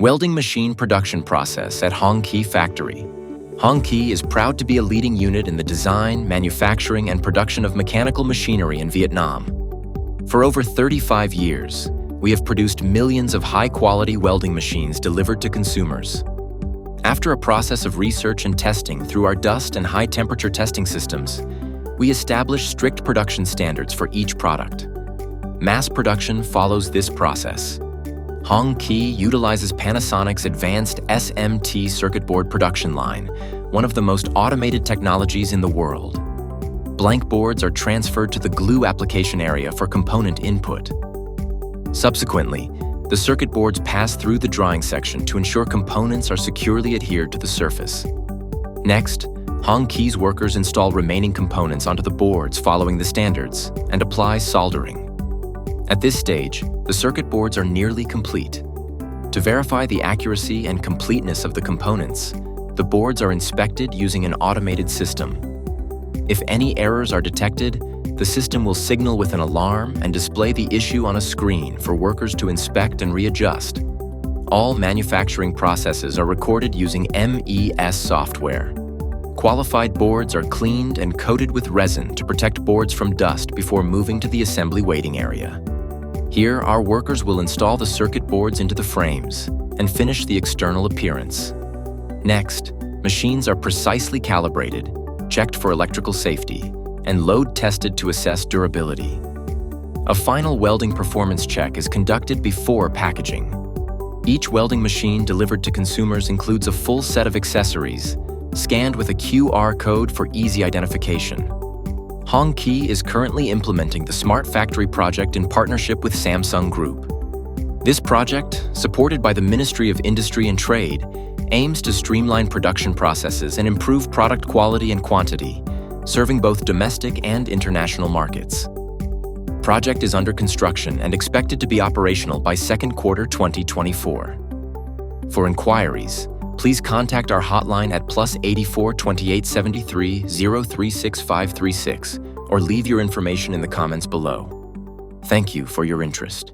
Welding machine production process at Hong Ki Factory. Hong Ki is proud to be a leading unit in the design, manufacturing, and production of mechanical machinery in Vietnam. For over 35 years, we have produced millions of high-quality welding machines delivered to consumers. After a process of research and testing through our dust and high-temperature testing systems, we establish strict production standards for each product. Mass production follows this process. Hong Ki utilizes Panasonic's advanced SMT circuit board production line, one of the most automated technologies in the world. Blank boards are transferred to the glue application area for component input. Subsequently, the circuit boards pass through the drying section to ensure components are securely adhered to the surface. Next, Hong Ki's workers install remaining components onto the boards following the standards and apply soldering. At this stage, the circuit boards are nearly complete. To verify the accuracy and completeness of the components, the boards are inspected using an automated system. If any errors are detected, the system will signal with an alarm and display the issue on a screen for workers to inspect and readjust. All manufacturing processes are recorded using MES software. Qualified boards are cleaned and coated with resin to protect boards from dust before moving to the assembly waiting area. Here, our workers will install the circuit boards into the frames and finish the external appearance. Next, machines are precisely calibrated, checked for electrical safety, and load tested to assess durability. A final welding performance check is conducted before packaging. Each welding machine delivered to consumers includes a full set of accessories, scanned with a QR code for easy identification. Hong Ki is currently implementing the Smart Factory project in partnership with Samsung Group. This project, supported by the Ministry of Industry and Trade, aims to streamline production processes and improve product quality and quantity, serving both domestic and international markets. Project is under construction and expected to be operational by second quarter 2024. For inquiries, please contact our hotline at +84 2873 036536 or leave your information in the comments below. Thank you for your interest.